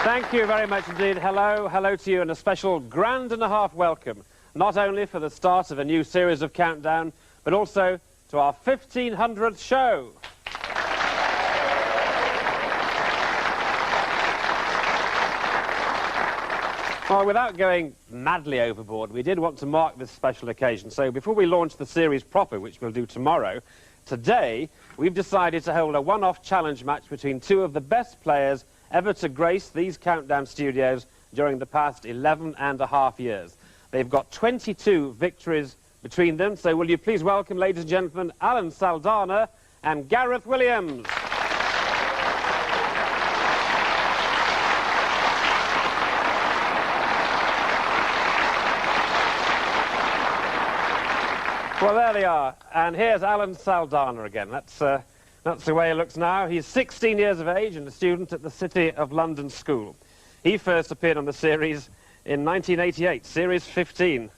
Thank you very much indeed. Hello to you, and a special grand and a half welcome, not only for the start of a new series of Countdown, but also to our 1500th show. Well, without going madly overboard, we did want to mark this special occasion. So before we launch the series proper, which we'll do tomorrow, today we've decided to hold a one-off challenge match between two of the best players ever to grace these Countdown studios during the past 11.5 years. They've got 22 victories between them, so will you please welcome, ladies and gentlemen, Alan Saldana and Gareth Williams. Well, there they are, and here's Alan Saldana again. That's the way he looks now. He's 16 years of age and a student at the City of London School. He first appeared on the series in 1988, Series 15.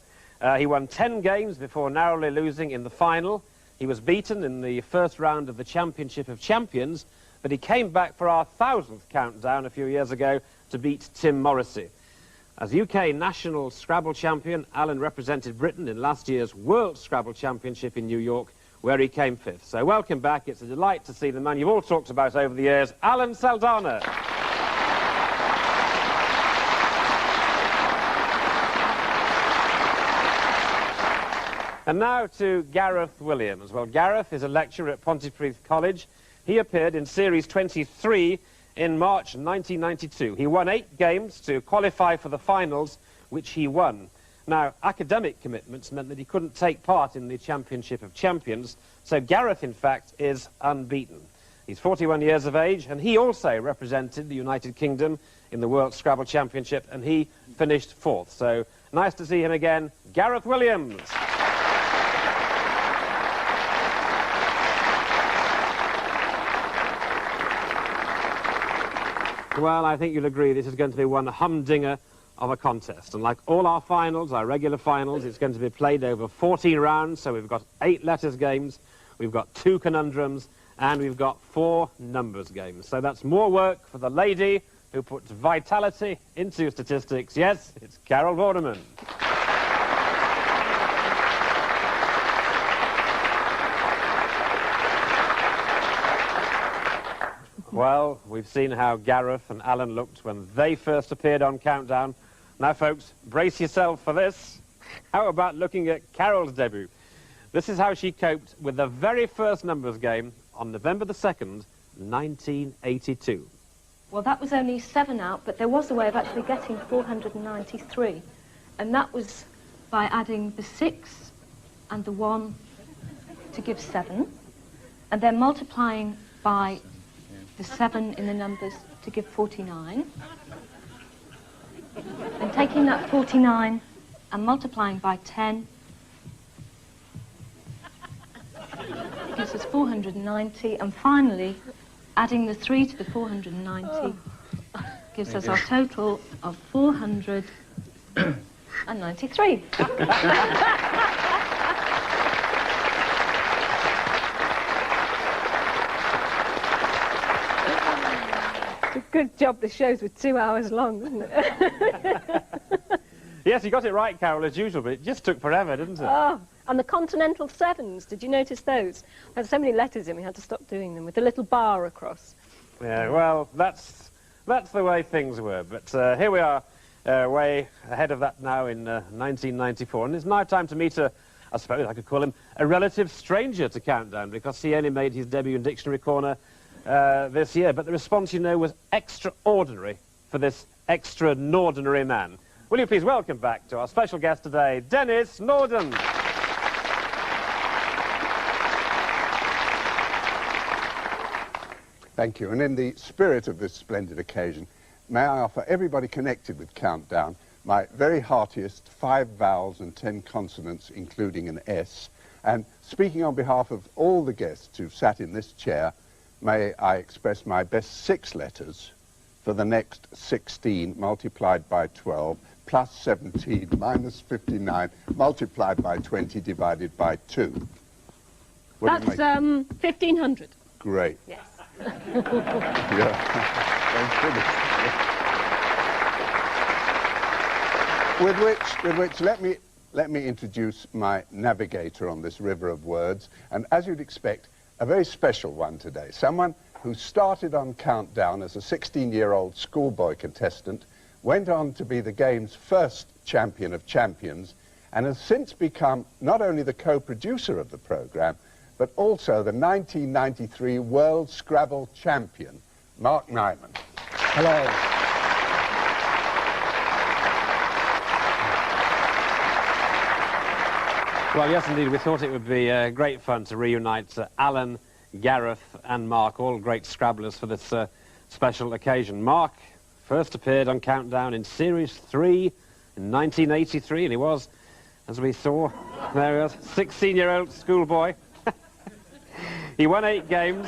He won 10 games before narrowly losing in the final. He was beaten in the first round of the Championship of Champions, but he came back for our 1000th Countdown a few years ago to beat Tim Morrissey. As UK National Scrabble Champion, Alan represented Britain in last year's World Scrabble Championship in New York, where he came 5th. So welcome back. It's a delight to see the man you've all talked about over the years, Alan Saldana. And now to Gareth Williams. Well, Gareth is a lecturer at Pontypridd College. He appeared in Series 23 in March 1992. He won 8 games to qualify for the finals, which he won. Now, academic commitments meant that he couldn't take part in the Championship of Champions, so Gareth, in fact, is unbeaten. He's 41 years of age, and he also represented the United Kingdom in the World Scrabble Championship, and he finished 4th. So, nice to see him again, Gareth Williams. Well, I think you'll agree this is going to be one humdinger of a contest. And like all our finals, our regular finals, it's going to be played over 14 rounds. So we've got 8 letters games, we've got 2 conundrums, and we've got 4 numbers games. So that's more work for the lady who puts vitality into statistics. Yes, it's Carol Vorderman. Well, we've seen how Gareth and Alan looked when they first appeared on Countdown. Now, folks, brace yourself for this. How about looking at Carol's debut? This is how she coped with the very first numbers game on November the 2nd, 1982. Well, that was only 7 out, but there was a way of actually getting 493. And that was by adding the 6 and the 1 to give 7, and then multiplying by the 7 in the numbers to give 49, and taking that 49 and multiplying by 10 gives us 490, and finally adding the 3 to the 490 gives us our total of 493. Good job the shows were 2 hours long, isn't it? Yes, you got it right, Carol, as usual, but it just took forever, didn't it? Oh, and the continental 7s, did you notice those? There had so many letters in, we had to stop doing them, with a little bar across. Yeah, well, that's the way things were. But here we are, way ahead of that now in 1994. And it's now time to meet I suppose I could call him, a relative stranger to Countdown, because he only made his debut in Dictionary Corner this year. But the response, you know, was extraordinary for this extraordinary man. Will you please welcome back to our special guest today, Dennis Norden. Thank you. And in the spirit of this splendid occasion, may I offer everybody connected with Countdown my very heartiest 5 vowels and 10 consonants, including an S. And speaking on behalf of all the guests who sat in this chair, may I express my best 6 letters for the next 16 multiplied by 12 plus 17 minus 59 multiplied by 20 divided by 2. That's 1,500. Great. Yes. Yeah. With which let me introduce my navigator on this river of words, and as you'd expect, a very special one today. Someone who started on Countdown as a 16-year-old schoolboy contestant, went on to be the game's first champion of champions, and has since become not only the co-producer of the programme, but also the 1993 World Scrabble Champion, Mark Nyman. Hello. Well, yes, indeed. We thought it would be great fun to reunite Alan, Gareth and Mark, all great Scrabblers for this special occasion. Mark first appeared on Countdown in Series 3 in 1983, and he was, as we saw, there he was, 16-year-old schoolboy. He won 8 games,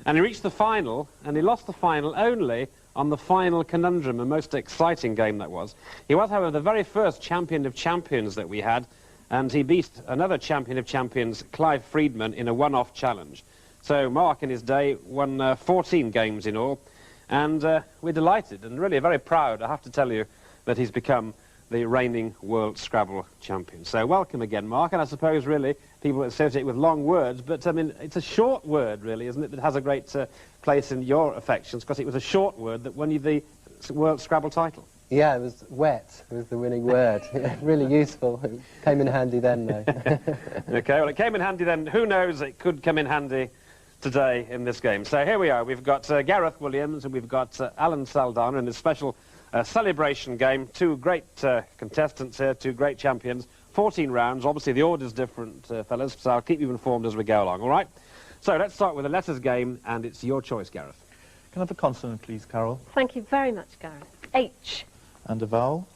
and he reached the final, and he lost the final only on the final conundrum, a most exciting game that was. He was, however, the very first champion of champions that we had, and he beat another champion of champions, Clive Friedman, in a one-off challenge. So Mark, in his day, won 14 games in all, and we're delighted and really very proud, I have to tell you, that he's become the reigning World Scrabble champion. So welcome again, Mark, and I suppose, really, people associate it with long words, but, I mean, it's a short word, really, isn't it, that has a great place in your affections, because it was a short word that won you the World Scrabble title. Yeah, it was wet. It was the winning word. Really useful. It came in handy then, though. OK, well, it came in handy then. Who knows, it could come in handy today in this game. So here we are. We've got Gareth Williams and we've got Alan Saldana in this special celebration game. 2 great contestants here, 2 great champions. 14 rounds. Obviously, the order's different, fellas, so I'll keep you informed as we go along, all right? So let's start with the letters game, and it's your choice, Gareth. Can I have a consonant, please, Carol? Thank you very much, Gareth. H. And a vowel?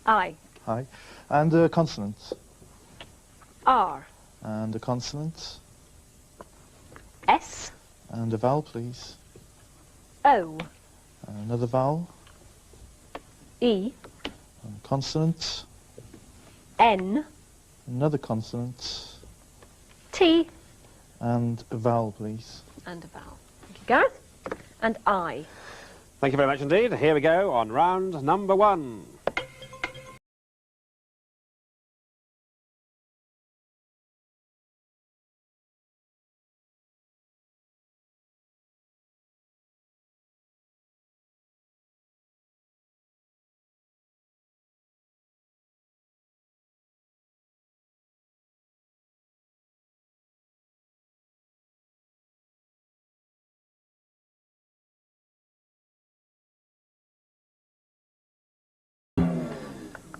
I. Hi. And a consonant? R. And a consonant? S. And a vowel, please. O. Another vowel? E. And a consonant? N. Another consonant? T. And a vowel, please. And a vowel. Thank you, Gareth. And I. Thank you very much indeed. Here we go on round number 1.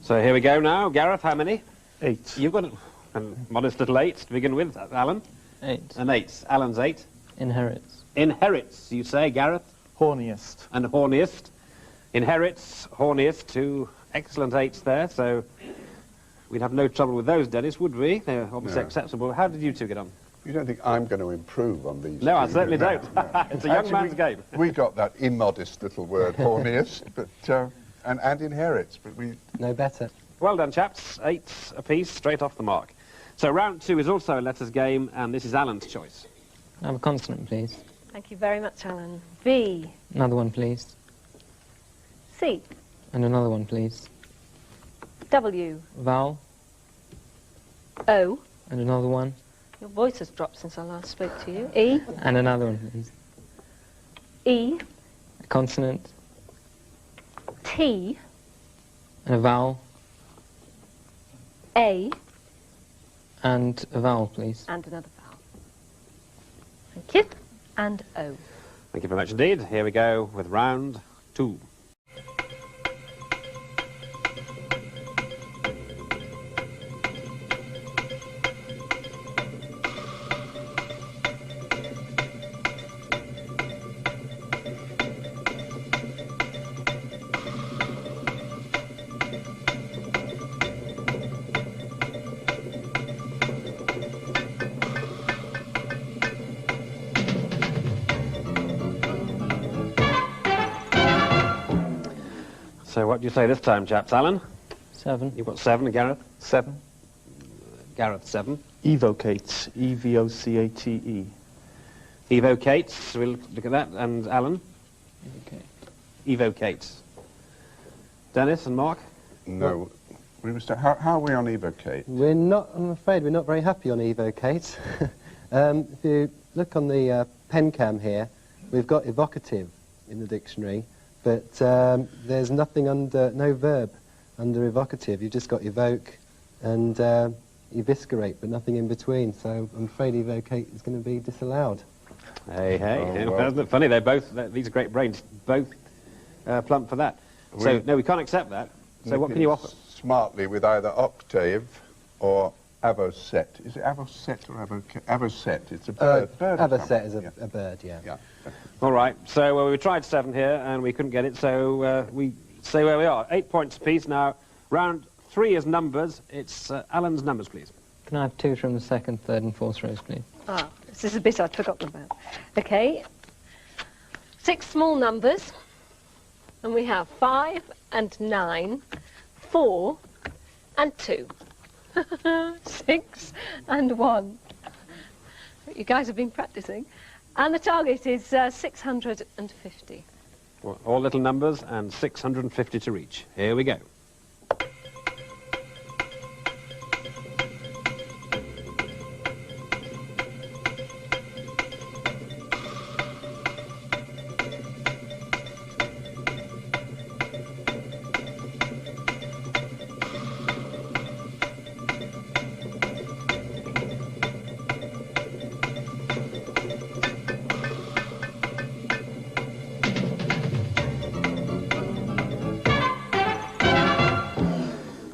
So here we go now. Gareth, how many? 8. You've got a modest little 8 to begin with, Alan. 8. An 8. Alan's 8. Inherits. Inherits, you say, Gareth. Horniest. And horniest. Inherits, horniest, 2 excellent 8s there, so we'd have no trouble with those, Dennis, would we? They're obviously acceptable. How did you 2 get on? You don't think I'm going to improve on these? No, I two, certainly do you? don't. No. It's a young Actually, man's game. We got that immodest little word, horniest, but and inherits, but we... No better. Well done, chaps. 8 apiece, straight off the mark. So round 2 is also a letters game, and this is Alan's choice. I have a consonant, please. Thank you very much, Alan. V. Another one, please. C. And another one, please. W. Vowel. O. And another one. Your voice has dropped since I last spoke to you. E. And another one, please. E. A consonant. T. And a vowel. A. And a vowel, please. And another vowel. Thank you. And O. Thank you very much indeed. Here we go with round 2. So what do you say this time, chaps? Alan? 7. You've got 7, and Gareth? 7. Gareth, 7. Evocate. E-V-O-C-A-T-E. Evocates, we'll look at that. And Alan? Okay. Evocates. Dennis and Mark? No. How are we on Evocate? We're not, I'm afraid we're not very happy on Evocate. If you look on the pen cam here, we've got evocative in the dictionary, but there's nothing under, no verb under evocative. You've just got evoke and eviscerate, but nothing in between. So I'm afraid evocate is going to be disallowed. Hey, hey. Oh, well. Isn't it funny? These are great brains. Both plump for that. So, no, we can't accept that. So what can you offer? Smartly with either octave or avocet. Is it avocet or avocet? Avocet. It's a bird. Bird or Avocet something. is a bird, yeah. Yeah. All right. So we tried 7 here, and we couldn't get it, so we stay where we are. 8 points apiece. Now, round 3 is numbers. It's Alan's numbers, please. Can I have 2 from the second, third and fourth rows, please? Ah, this is a bit I'd forgotten about. Okay. 6 small numbers. And we have 5 and 9, 4 and 2. 6 and 1. You guys have been practicing. And the target is 650. Well, all little numbers and 650 to reach. Here we go.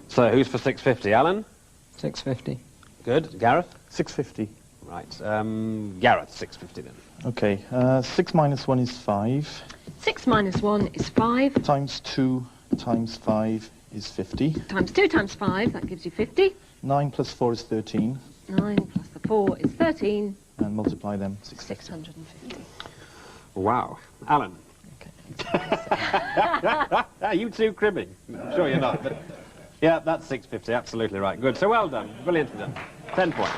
So who's for 650? Alan? 650. Good. Gareth? 650. Right. Gareth, 650 then. Okay. 6 minus 1 is 5. 6 minus 1 is 5. Times 2 times 5 is 50. Times 2 times 5, that gives you 50. 9 plus 4 is 13. 9 plus the 4 is 13. And multiply them. 650. 650. Wow. Alan? Okay. Are you two cribbing? I'm sure you're not. But yeah, that's 650. Absolutely right. Good. So well done. Brilliantly done. 10 points.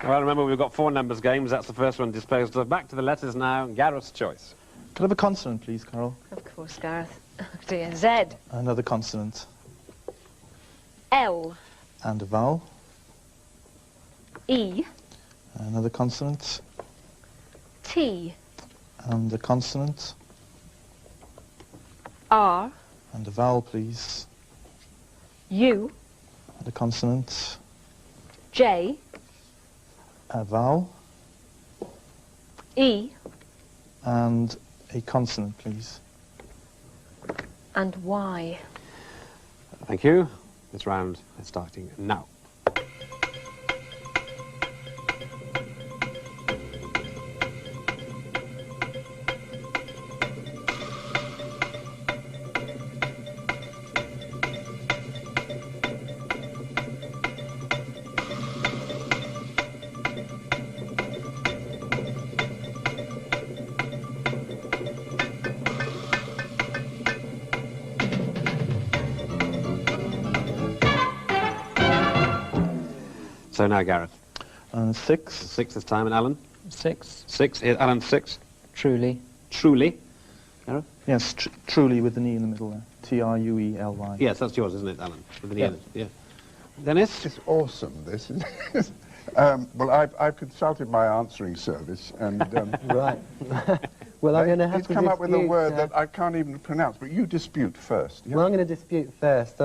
Well, remember, we've got 4 numbers games. That's the first one disposed of. Back to the letters now. Gareth's choice. Could I have a consonant, please, Carol? Of course, Gareth. Oh dear. Z. Another consonant. L. And a vowel. E. Another consonant. T. And a consonant. R. And a vowel, please. U. And a consonant. J. A vowel. E. And a consonant, please. And Y. Thank you. This round is starting now. So now, Gareth. 6. 6 this time, and Alan? 6. 6. Here's Alan, 6. Truly. Truly. Gareth? Yes, truly with an E in the middle there. T-R-U-E-L-Y. Yes, that's yours, isn't it, Alan? With an E in it. Yeah. Dennis? It's awesome, this. Well, I've consulted my answering service, and Right. Well, I'm going to have he's to come up with a dispute, word that I can't even pronounce, but you dispute first. Yeah? Well, I'm going to dispute first.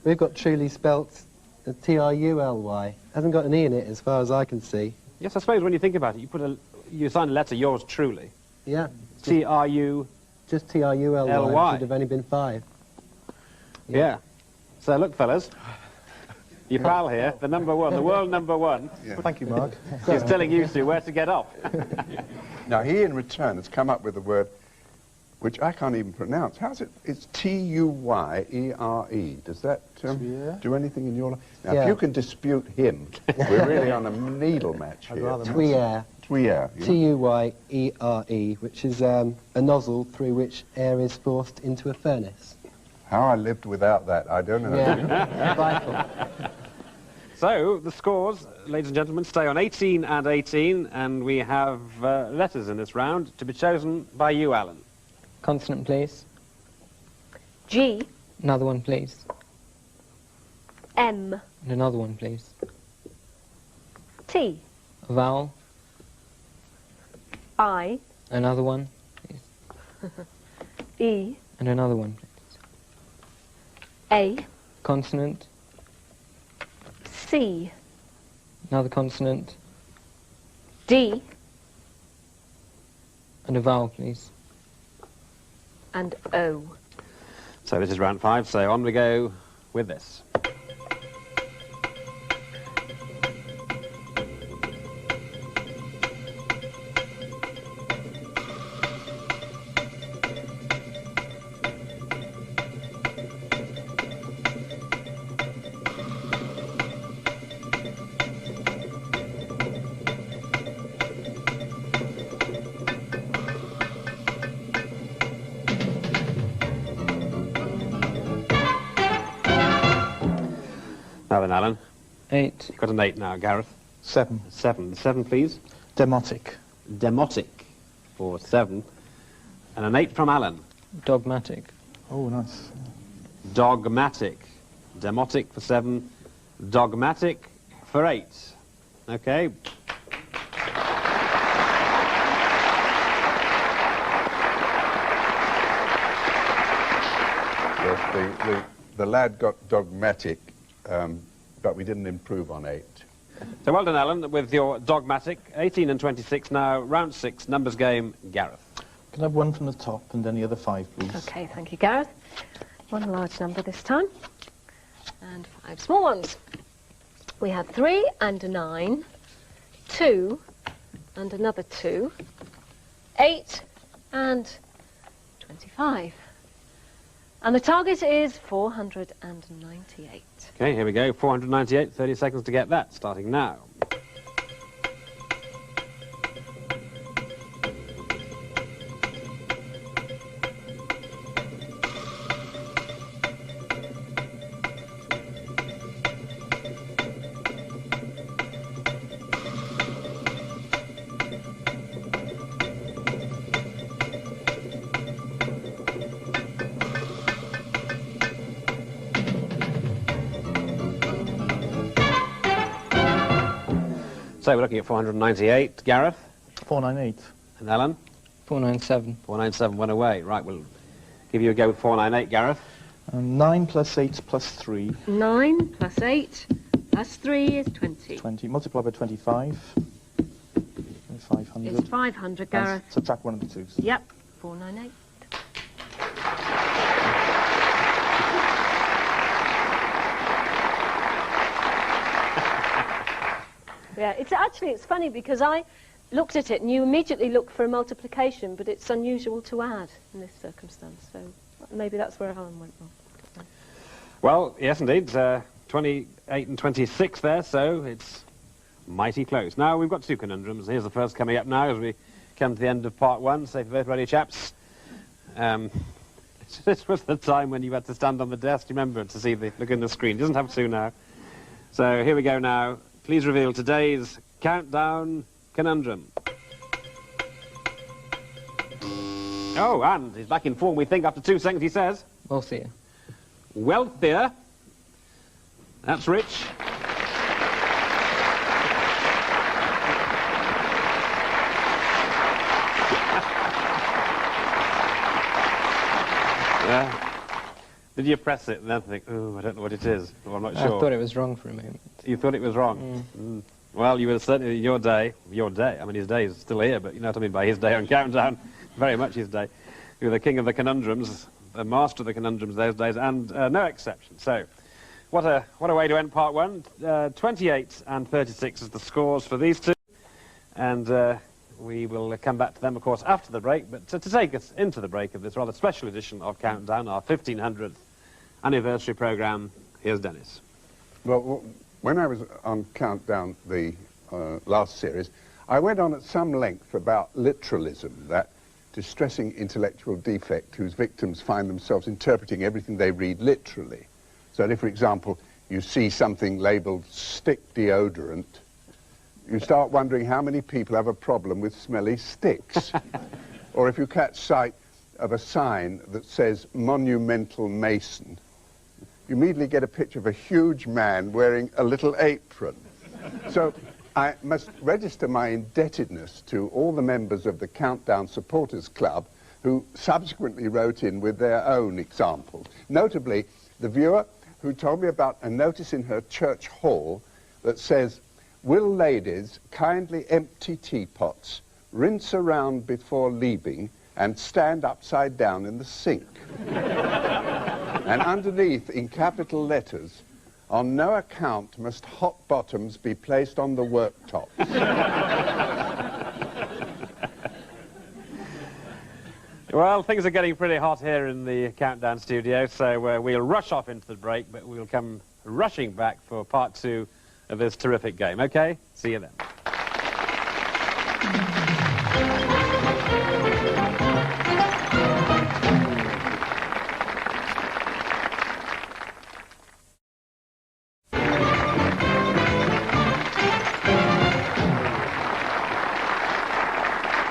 We've got truly spelt T-R-U-L-Y. Hasn't got an E in it as far as I can see. Yes, I suppose when you think about it, you sign a letter, yours truly. Yeah. T-R-U... Just T-R-U-L-Y. L-Y. Should have only been 5. Yeah. So look, fellas, your pal here, the number one, the world number one, Yeah. Thank you, Mark. is telling you two where to get off. Now, he in return has come up with a word which I can't even pronounce. How's it? It's T-U-Y-E-R-E. Does that Tuyer? do anything in your life? Now, Yeah. if you can dispute him, we're really on a needle match I'd here. rather not. Tuyer. Tuyer. Yeah. T-U-Y-E-R-E, which is a nozzle through which air is forced into a furnace. How I lived without that, I don't know. Yeah. Vital. So, the scores, ladies and gentlemen, stay on 18 and 18, and we have letters in this round to be chosen by you, Alan. Consonant, please. G, Another one, please. M, And another one, please. T, A vowel. I, Another one, please. E, And another one, please. A, Consonant. C, Another consonant. D, And a vowel, please. and O. So this is round 5, so on we go with this. Now then, Alan, 8. you've got an 8 now. Gareth? 7. 7. The 7, please. Demotic. Demotic for 7. And an 8 from Alan. Dogmatic. Oh, nice. Dogmatic. Demotic for 7. Dogmatic for 8. Okay. Yes, the lad got dogmatic, but we didn't improve on 8. So well done, Alan, with your dogmatic. 18 and 26 now. Round 6, numbers game, Gareth. Can I have one from the top and then the other 5, please? Okay, thank you, Gareth. One large number this time, and 5 small ones. We have 3 and 9, 2 and another 2, 8 and 25. And the target is 498. Okay, here we go. 498, 30 seconds to get that, starting now. So we're looking at 498. Gareth 498. and Alan. 497. 497 went away. Right, we'll give you a go with 498, Gareth. 9 plus 8 plus 3. 9 plus 8 plus 3 is 20. 20. Multiply by 25. 500. It's 500, Gareth. And subtract one of the 2s. Yep, 498. Yeah, it's funny because I looked at it and you immediately look for a multiplication, but it's unusual to add in this circumstance, so maybe that's where Alan went wrong. Well, yes, indeed. 28 and 26 there, so it's mighty close. Now, we've got 2 conundrums. Here's the first coming up now as we come to the end of part 1. So if you're both ready, chaps. This was the time when you had to stand on the desk, do you remember, to see the look in the screen. Doesn't have to now. So here we go now. Please reveal today's countdown conundrum. Oh, and he's back in form, we think, after 2 seconds, he says. Wealthier. Wealthier. That's rich. Did Did you press it and then think, oh, I don't know what it is, or I'm not I sure? thought it was wrong for a moment. You thought it was wrong? Mm. Well, you were certainly, your day, I mean, his day is still here, but you know what I mean by his day on Countdown, very much his day. You were the king of the conundrums, the master of the conundrums those days, and no exception. So, what a way to end part one. 28 and 36 is the scores for these two, and we will come back to them, of course, after the break. But to take us into the break of this rather special edition of Countdown, our 1500th anniversary programme, here's Dennis. Well, when I was on Countdown, the last series, I went on at some length about literalism, that distressing intellectual defect whose victims find themselves interpreting everything they read literally. So if, for example, you see something labelled stick deodorant, you start wondering how many people have a problem with smelly sticks. Or if you catch sight of a sign that says monumental mason, you immediately get a picture of a huge man wearing a little apron. So I must register my indebtedness to all the members of the Countdown Supporters Club who subsequently wrote in with their own examples. Notably, the viewer who told me about a notice in her church hall that says, "Will ladies kindly empty teapots, rinse around before leaving, and stand upside down in the sink?" And underneath, in capital letters, "On no account must hot bottoms be placed on the worktops." Well, things are getting pretty hot here in the Countdown studio, so we'll rush off into the break, but we'll come rushing back for part two of this terrific game. Okay? See you then.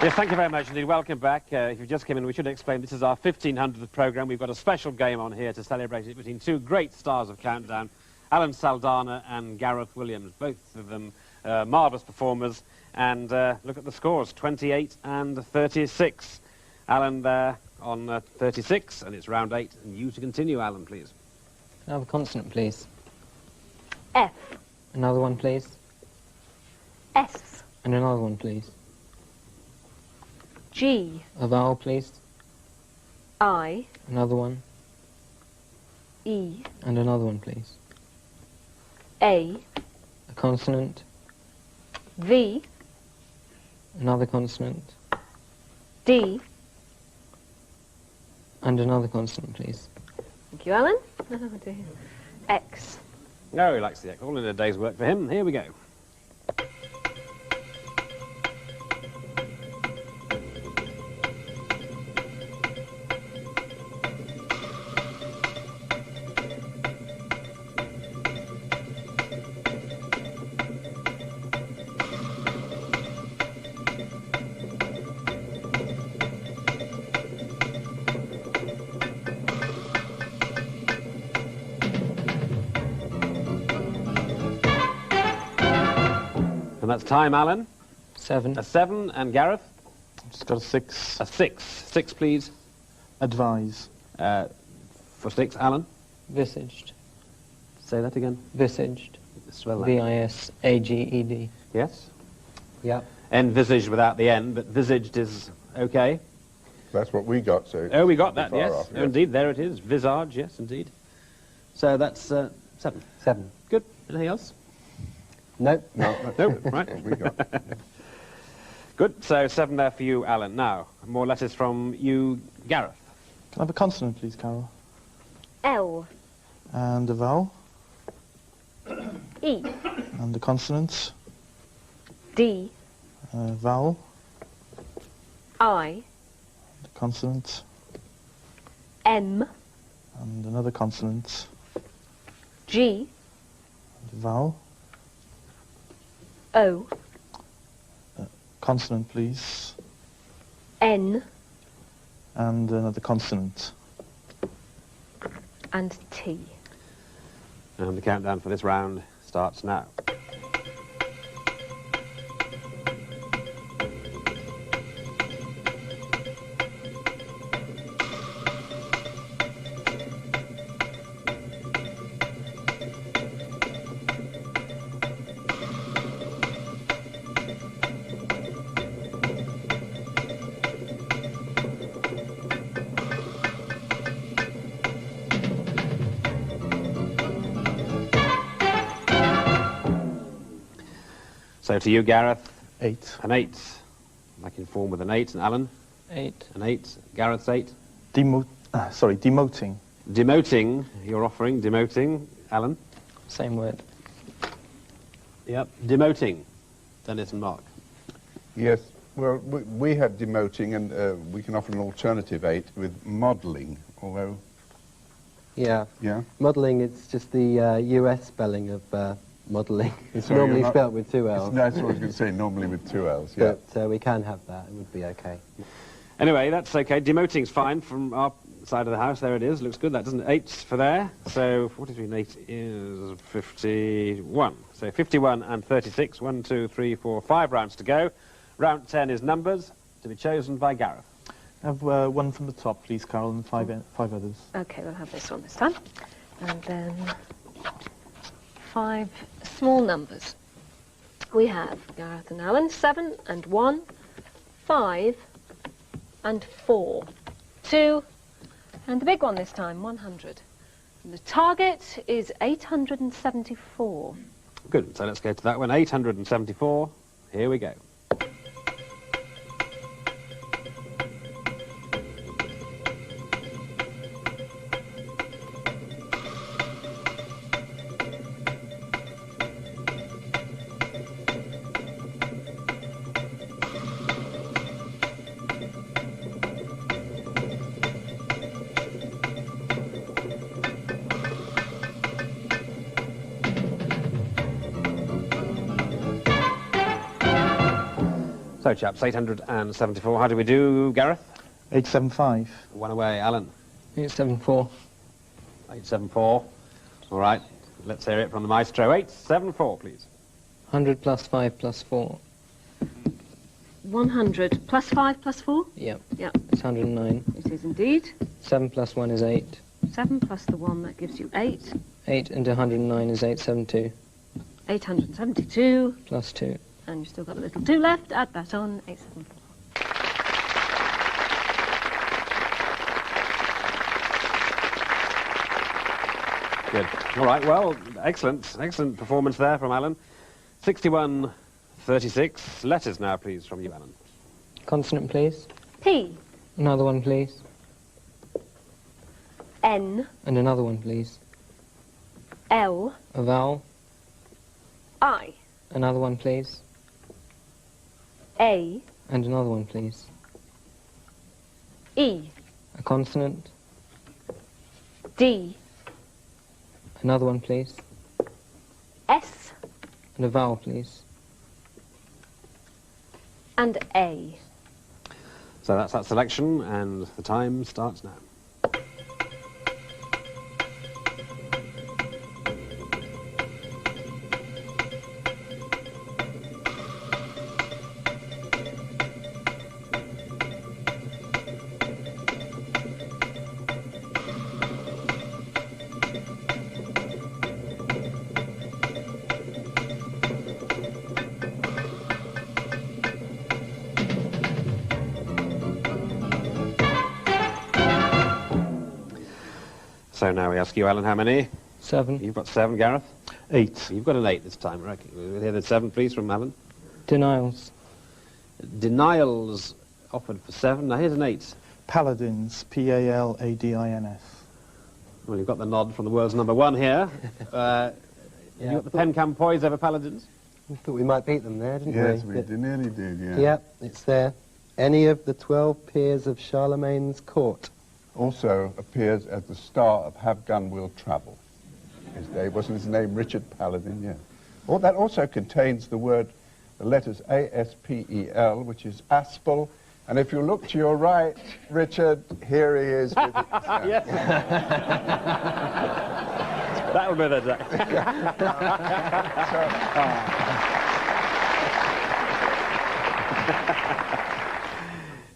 Yes, thank you very much indeed. Welcome back. If you've just come in, we should explain this is our 1500th programme. We've got a special game on here to celebrate it between two great stars of Countdown, Alan Saldana and Gareth Williams, both of them marvellous performers. And look at the scores, 28 and 36. Alan there on 36, and it's round 8. And you to continue, Alan, please. Another consonant, please. F. Another one, please. S. And another one, please. G. A vowel, please. I. Another one. E. And another one, please. A. A consonant. V. Another consonant. D. And another consonant, please. Thank you, Alan. Oh, dear. X. No, he likes the X. All in a day's work for him. Here we go. And that's time, Alan. 7. A 7, and Gareth? Just got a 6. A 6. 6, please. Advise. For 6, Alan? Visaged. Say that again. Visaged. Spell that. V-I-S-A-G-E-D. Yes? Yep. Envisaged without the N, but visaged is okay. That's what we got, so... Oh, we got not that, far yes. off, Oh, indeed, there it is. Visage, yes, indeed. So that's 7. 7. Good. Anything else? Nope. No, No, that's right. what we got. Good. So 7 there for you, Alan. Now, more letters from you, Gareth. Can I have a consonant, please, Carol? L. And a vowel? E. And the consonants? D. Vowel? I. The consonant? M. And another consonant? G. The vowel? O. Consonant, please. N. And another consonant. And T. And the countdown for this round starts now. So to you, Gareth, 8. an 8. Back in form with an 8. And Alan? 8. An 8. Gareth's 8. Demoting. Demoting, you're offering. Demoting. Alan? Same word. Yep. Demoting. Dennis and Mark. Yes, well, we had demoting, and we can offer an alternative 8 with modelling, although... Yeah. Yeah? Modelling, it's just the US spelling of modelling. It's Sorry, normally you're not- spelt with 2 L's. That's what I was going to say, normally with 2 L's, yeah. But we can have that. It would be okay. Anyway, that's okay. Demoting's fine from our side of the house. There it is. Looks good, that doesn't it? 8 for there. So 43 and 8 is 51. So 51 and 36. 1, 2, 3, 4, 5 rounds to go. Round 10 is numbers to be chosen by Gareth. Have one from the top, please, Carol, and five others. Okay, we'll have this one this time. And then 5 small numbers. We have Gareth and Alan, 7 and 1, 5 and 4, 2, and the big one this time, 100. And the target is 874. Good, so let's go to that one. 874. Here we go. So, chaps, 874. How do we do, Gareth? 875. One away, Alan. 874. 874. All right, let's hear it from the maestro. 874, please. 100 plus 5 plus 4. 100 plus 5 plus 4? Yep. Yep, It's 109. it is indeed. 7 plus 1 is 8. 7 plus the 1, that gives you 8. 8 into 109 is 872. 872, Plus 2. and you've still got a little 2 left. Add that on, 874. Good. All right, well, excellent performance there from Alan. 61-36. Letters now, please, from you, Alan. Consonant, please. P, Another one, please. N, And another one, please. L, A vowel. I, Another one, please. A, And another one, please. E, A consonant. D, Another one, please. S, And a vowel, please. and A. So that's that selection, and the time starts now. So now we ask you, Alan, how many? 7. You've got 7, Gareth. 8. You've got an 8 this time, right? We'll hear the 7, please, from Alan. Denials. Denials offered for 7. Now here's an 8. Paladins, P-A-L-A-D-I-N-S. Well, you've got the nod from the world's number 1 here. You got the pen cam poise over Paladins? We thought we might beat them there, didn't Yes, we? we nearly did, yeah. Yep, it's there. Any of the 12 peers of Charlemagne's court. Also appears as the star of Have Gun Will Travel. Wasn't his name Richard Paladin? Yeah. Well, that also contains the letters A-S-P-E-L, which is Aspel. And if you look to your right, Richard, here he is with it. Yes. That'll be the day.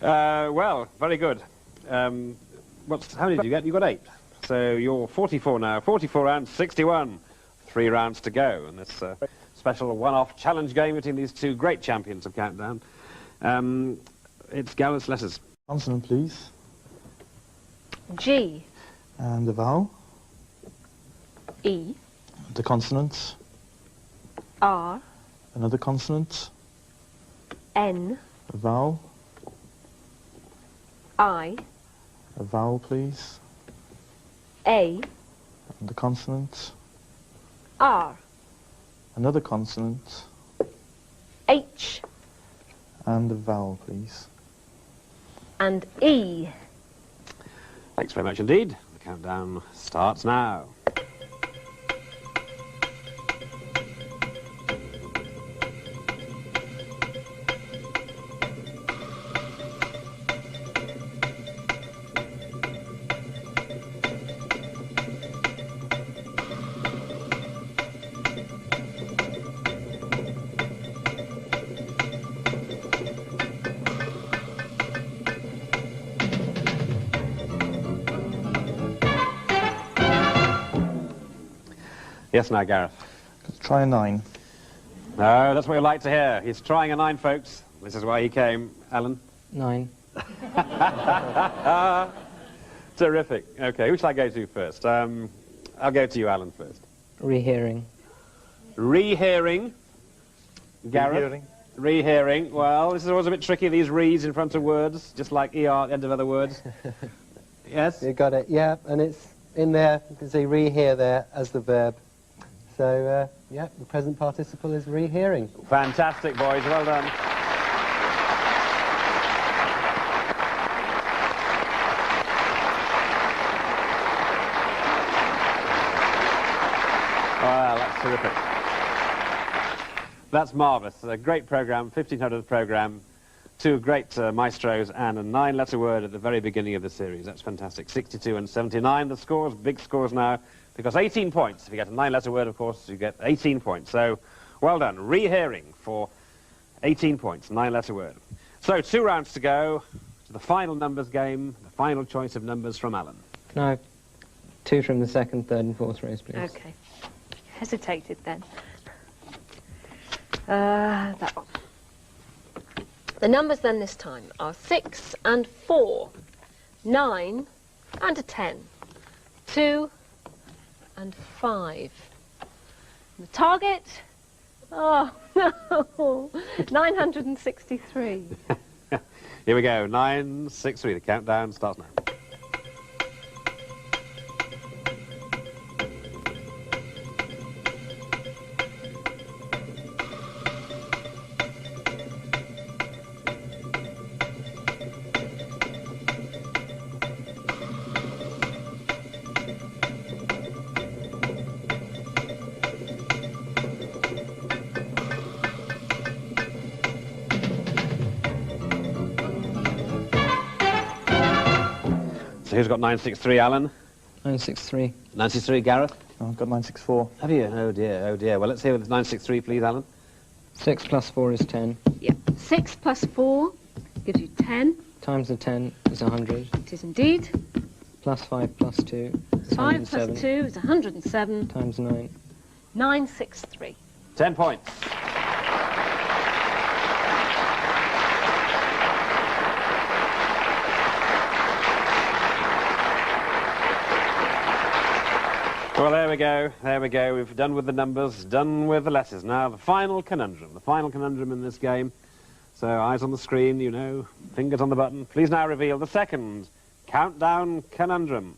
Well, very good. How many did you get? You got 8. So you're 44 now. 44 rounds, 61. 3 rounds to go. And this special one-off challenge game between these two great champions of Countdown. It's Gareth's letters. Consonant, please. G, And the vowel. E, The consonants. R, Another consonant. N, A vowel. I, A vowel, please. A, And a consonant. R, Another consonant. H, And a vowel, please. and E. Thanks very much indeed. The countdown starts now. Yes, now, Gareth. Let's try a 9. No, that's what we like to hear. He's trying a 9, folks. This is why he came. Alan? 9. Terrific. Okay, who shall I go to first? I'll go to you, Alan, first. Rehearing. Rehearing. Gareth? Rehearing. Rehearing. Well, this is always a bit tricky, these re's in front of words, just like ER at the end of other words. Yes? You got it, yeah, and it's in there, you can see rehear there as the verb. So, yeah, the present participle is rehearing. Fantastic, boys. Well done. Well, that's terrific. That's marvellous. A great programme, 1500th programme, 2 great maestros and a 9-letter word at the very beginning of the series. That's fantastic. 62 and 79, the scores, big scores now, because 18 points. If you get a 9-letter word, of course, you get 18 points. So, well done. Rehearing for 18 points, 9-letter word. So, 2 rounds to go to the final numbers game, the final choice of numbers from Alan. Can I have 2 from the second, third and fourth rows, please? Okay. Hesitated then. That one. The numbers then this time are 6 and 4, 9 and a 10, 2 and 5. And the target, oh no, 963. Here we go, 963. The countdown starts now. So who's got 963, Alan? 963. 963, Gareth? Oh, I've got 964. Have you? Oh dear, oh dear. Well, let's hear with 963, please, Alan. 6 plus 4 is 10. Yep. 6 plus 4 gives you 10. Times the 10 is 100. It is indeed. Plus 5 plus 2 is 5 107. plus 2 is 107. Times 9. 963. 10 points. Well, there we go, there we go. We've done with the numbers, done with the letters. Now, the final conundrum in this game. So, eyes on the screen, you know, fingers on the button. Please now reveal the second countdown conundrum.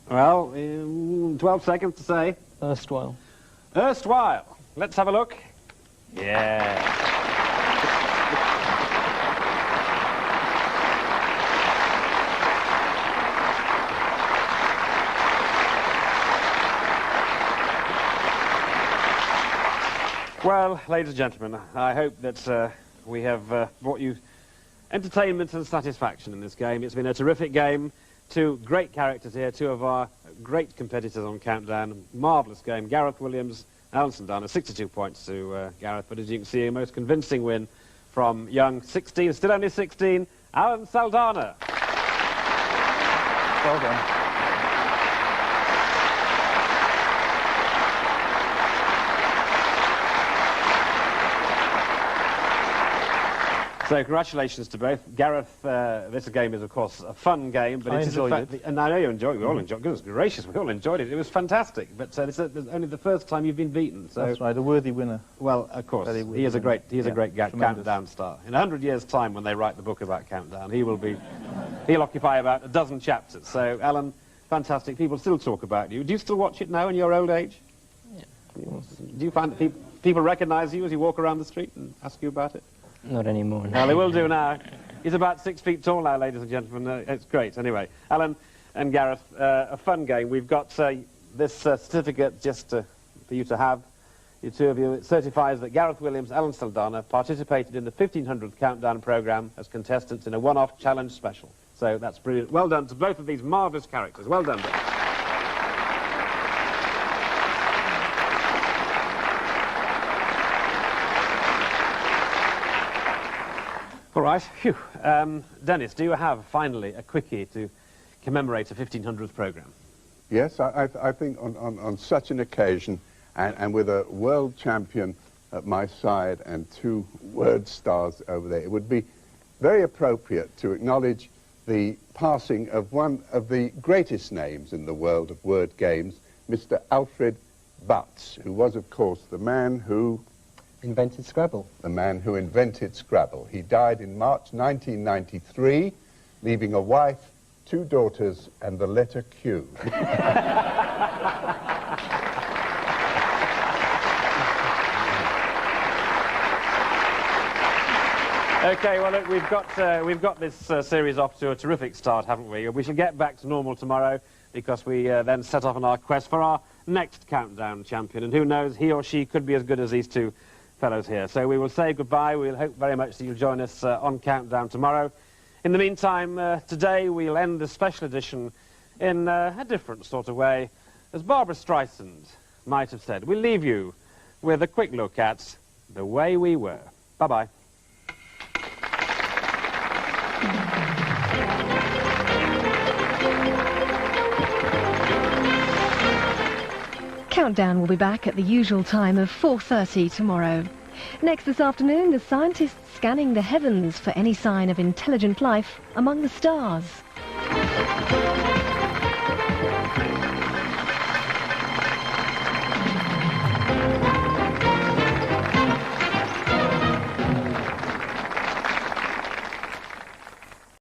Well, 12 seconds to say. Erstwhile. Erstwhile. Let's have a look. Yeah. Well, ladies and gentlemen, I hope that we have brought you entertainment and satisfaction in this game. It's been a terrific game. 2 great characters here, 2 of our great competitors on Countdown. Marvellous game. Gareth Williams, Alan Saldana, 62 points to Gareth. But as you can see, a most convincing win from young 16, still only 16, Alan Saldana. Well done. So congratulations to both. Gareth, this game is of course a fun game, but I it is enjoyed it. and I know you enjoyed it, we all enjoyed it. Goodness gracious, we all enjoyed it. It was fantastic, but it's only the first time you've been beaten. So, That's right, a worthy winner. well, of course, Very he is a great, tremendous. countdown star. In 100 years' time, when they write the book about Countdown, he'll occupy about a dozen chapters. So, Alan, fantastic. People still talk about you. Do you still watch it now in your old age? Yeah. Do you find that people recognise you as you walk around the street and ask you about it? Not anymore. Well, they will do now. He's about 6 feet tall now, ladies and gentlemen. It's great. Anyway, Alan and Gareth, a fun game. We've got this certificate just for you to have. You two of you. It certifies that Gareth Williams, Alan Saldana participated in the 1500th Countdown programme as contestants in a one-off challenge special. So that's brilliant. Well done to both of these marvellous characters. Well done, both. All right. Phew. Dennis, do you have, finally, a quickie to commemorate a 1500th programme? Yes, I think on such an occasion, and with a world champion at my side and 2 word stars over there, it would be very appropriate to acknowledge the passing of one of the greatest names in the world of word games, Mr. Alfred Butts, who was, of course, the man who Invented Scrabble. The man who invented Scrabble. He died in March 1993, leaving a wife, 2 daughters, and the letter Q. Okay, well, look, we've got this series off to a terrific start, haven't we? We shall get back to normal tomorrow because we then set off on our quest for our next Countdown champion, and who knows, he or she could be as good as these 2 fellows here. So we will say goodbye. We'll hope very much that you'll join us on Countdown tomorrow. In the meantime, today we'll end the special edition in a different sort of way. As Barbara Streisand might have said, we'll leave you with a quick look at The Way We Were. Bye-bye. Countdown will be back at the usual time of 4:30 tomorrow. Next this afternoon, the scientists scanning the heavens for any sign of intelligent life among the stars.